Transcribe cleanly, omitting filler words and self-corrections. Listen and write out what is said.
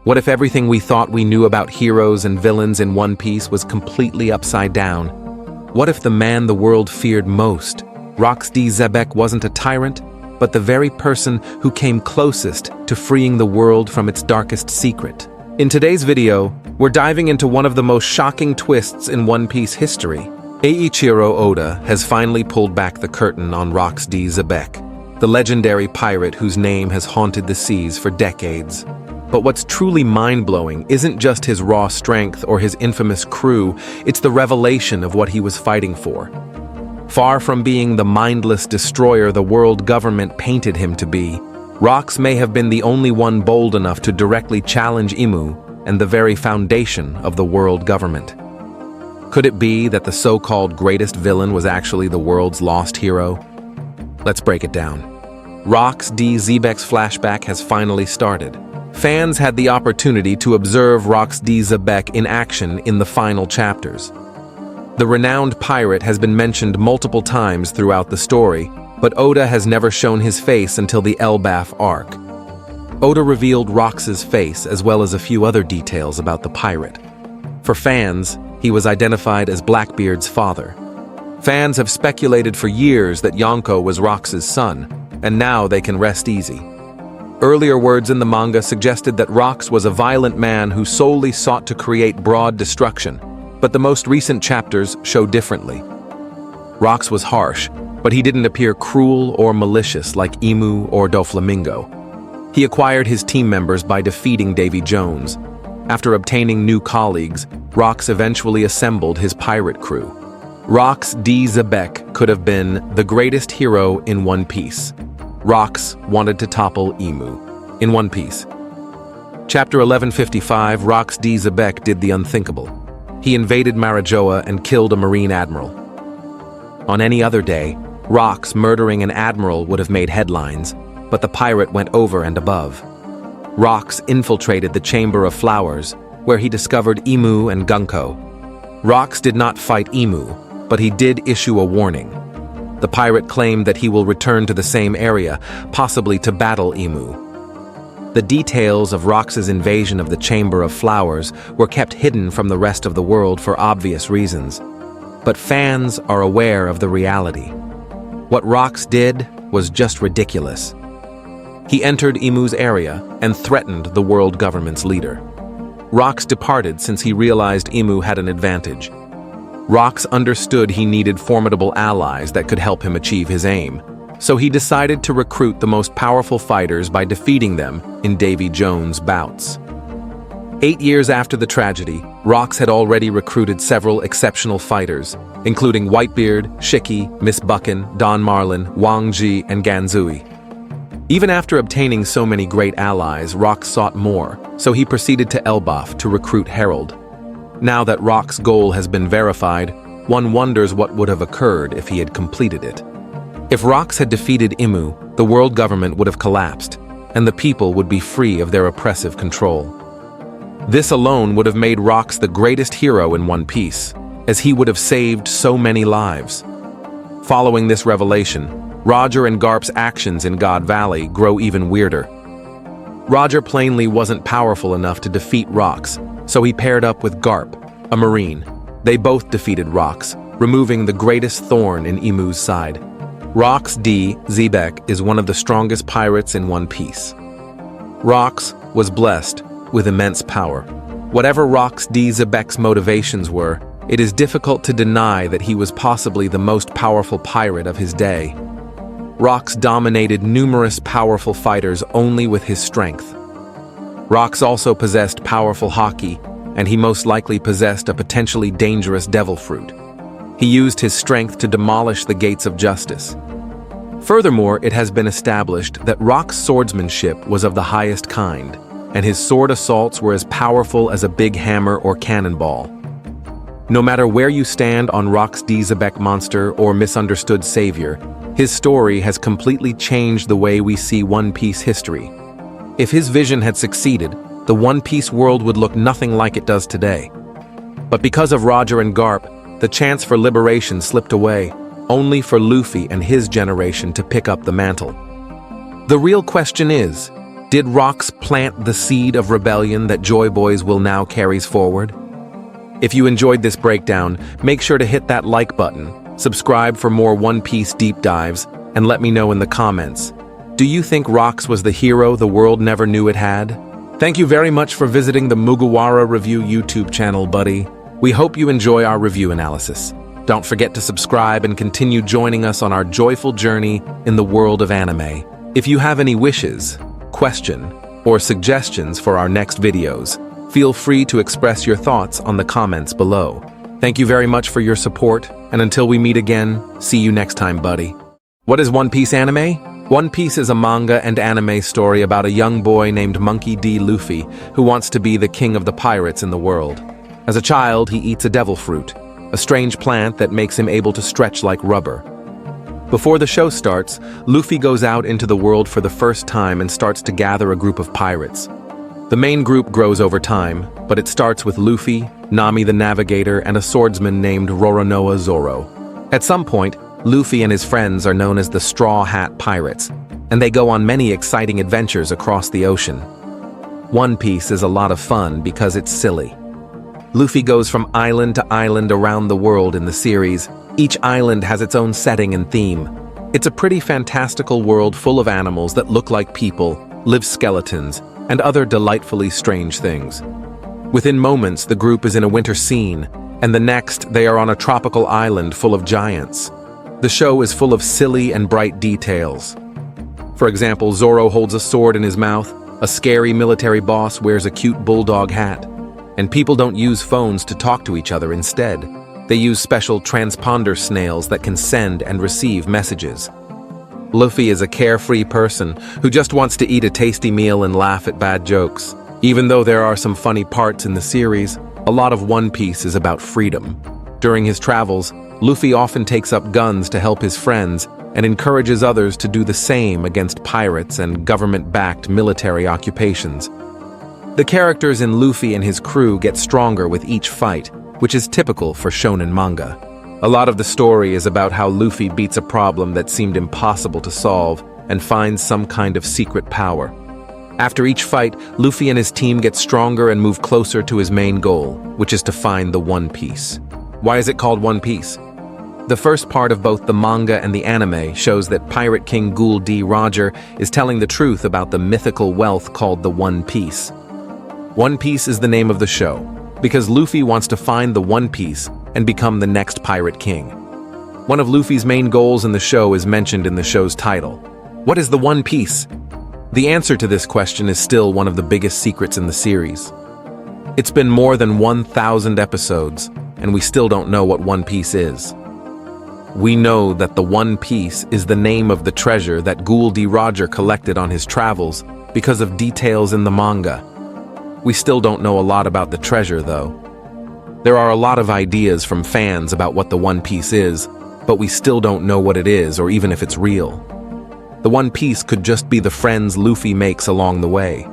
What if everything we thought we knew about heroes and villains in One Piece was completely upside down? What if the man the world feared most, Rox D. Xebec, wasn't a tyrant, but the very person who came closest to freeing the world from its darkest secret? In today's video, we're diving into one of the most shocking twists in One Piece history. Eiichiro Oda has finally pulled back the curtain on Rox D. Xebec, the legendary pirate whose name has haunted the seas for decades. But what's truly mind-blowing isn't just his raw strength or his infamous crew, it's the revelation of what he was fighting for. Far from being the mindless destroyer the world government painted him to be, Rox may have been the only one bold enough to directly challenge Imu and the very foundation of the world government. Could it be that the so-called greatest villain was actually the world's lost hero? Let's break it down. Rox D. Xebec's flashback has finally started. Fans had the opportunity to observe Rox D. Xebec in action in the final chapters. The renowned pirate has been mentioned multiple times throughout the story, but Oda has never shown his face until the Elbaf arc. Oda revealed Rox's face as well as a few other details about the pirate. For fans, he was identified as Blackbeard's father. Fans have speculated for years that Yonko was Rox's son, and now they can rest easy. Earlier words in the manga suggested that Rox was a violent man who solely sought to create broad destruction, but the most recent chapters show differently. Rox was harsh, but he didn't appear cruel or malicious like Imu or Doflamingo. He acquired his team members by defeating Davy Jones. After obtaining new colleagues, Rox eventually assembled his pirate crew. Rox D. Xebec could have been the greatest hero in One Piece. Rox wanted to topple Imu. In One Piece. Chapter 1155, Rox D. Xebec did the unthinkable. He invaded Marijoa and killed a Marine admiral. On any other day, Rox murdering an admiral would have made headlines, but the pirate went over and above. Rox infiltrated the Chamber of Flowers, where he discovered Imu and Gunko. Rox did not fight Imu, but he did issue a warning. The pirate claimed that he will return to the same area, possibly to battle Imu. The details of Rox's invasion of the Chamber of Flowers were kept hidden from the rest of the world for obvious reasons. But fans are aware of the reality. What Rox did was just ridiculous. He entered Imu's area and threatened the world government's leader. Rox departed since he realized Imu had an advantage. Rox understood he needed formidable allies that could help him achieve his aim, so he decided to recruit the most powerful fighters by defeating them in Davy Jones' bouts. 8 years after the tragedy, Rox had already recruited several exceptional fighters, including Whitebeard, Shiki, Miss Buchan, Don Marlin, Wang Ji, and Ganzui. Even after obtaining so many great allies, Rox sought more, so he proceeded to Elbaf to recruit Herald. Now that Rox's goal has been verified, one wonders what would have occurred if he had completed it. If Rox had defeated Imu, the world government would have collapsed, and the people would be free of their oppressive control. This alone would have made Rox the greatest hero in One Piece, as he would have saved so many lives. Following this revelation, Roger and Garp's actions in God Valley grow even weirder. Roger plainly wasn't powerful enough to defeat Rox, so he paired up with Garp, a Marine. They both defeated Rox, removing the greatest thorn in Imu's side. Rox D. Xebec is one of the strongest pirates in One Piece. Rox was blessed with immense power. Whatever Rox D. Xebec's motivations were, it is difficult to deny that he was possibly the most powerful pirate of his day. Rox dominated numerous powerful fighters only with his strength. Rox also possessed powerful haki, and he most likely possessed a potentially dangerous devil fruit. He used his strength to demolish the gates of justice. Furthermore, it has been established that Rox's swordsmanship was of the highest kind, and his sword assaults were as powerful as a big hammer or cannonball. No matter where you stand on Rox D. Xebec monster or misunderstood savior, his story has completely changed the way we see One Piece history. If his vision had succeeded, the One Piece world would look nothing like it does today. But because of Roger and Garp, the chance for liberation slipped away, only for Luffy and his generation to pick up the mantle. The real question is, Did rocks plant the seed of rebellion that Joy Boys will now carries forward? If you enjoyed this breakdown, make sure to hit that like button, subscribe for more One Piece deep dives, and let me know in the comments. Do you think Rocks was the hero the world never knew it had? Thank you very much for visiting the Mugiwara Review YouTube channel, buddy. We hope you enjoy our review analysis. Don't forget to subscribe and continue joining us on our joyful journey in the world of anime. If you have any wishes, question, or suggestions for our next videos, feel free to express your thoughts on the comments below. Thank you very much for your support, and until we meet again, see you next time, buddy. What is One Piece anime? One Piece is a manga and anime story about a young boy named Monkey D. Luffy who wants to be the king of the pirates in the world. As a child, he eats a devil fruit, a strange plant that makes him able to stretch like rubber. Before the show starts, Luffy goes out into the world for the first time and starts to gather a group of pirates. The main group grows over time, but it starts with Luffy, Nami the Navigator, and a swordsman named Roronoa Zoro. At some point, Luffy and his friends are known as the Straw Hat Pirates, and they go on many exciting adventures across the ocean. One Piece is a lot of fun because it's silly. Luffy goes from island to island around the world in the series. Each island has its own setting and theme. It's a pretty fantastical world full of animals that look like people, live skeletons, and other delightfully strange things. Within moments, the group is in a winter scene, and the next, they are on a tropical island full of giants. The show is full of silly and bright details. For example, Zoro holds a sword in his mouth, a scary military boss wears a cute bulldog hat, and people don't use phones to talk to each other instead. They use special transponder snails that can send and receive messages. Luffy is a carefree person who just wants to eat a tasty meal and laugh at bad jokes. Even though there are some funny parts in the series, a lot of One Piece is about freedom. During his travels, Luffy often takes up guns to help his friends and encourages others to do the same against pirates and government-backed military occupations. The characters in Luffy and his crew get stronger with each fight, which is typical for shonen manga. A lot of the story is about how Luffy beats a problem that seemed impossible to solve and finds some kind of secret power. After each fight, Luffy and his team get stronger and move closer to his main goal, which is to find the One Piece. Why is it called One Piece? The first part of both the manga and the anime shows that Pirate King Ghoul D. Roger is telling the truth about the mythical wealth called the One Piece. One Piece is the name of the show, because Luffy wants to find the One Piece and become the next Pirate King. One of Luffy's main goals in the show is mentioned in the show's title. What is the One Piece? The answer to this question is still one of the biggest secrets in the series. It's been more than 1,000 episodes, and we still don't know what One Piece is. We know that the One Piece is the name of the treasure that Ghoul D. Roger collected on his travels because of details in the manga. We still don't know a lot about the treasure, though. There are a lot of ideas from fans about what the One Piece is, but we still don't know what it is or even if it's real. The One Piece could just be the friends Luffy makes along the way.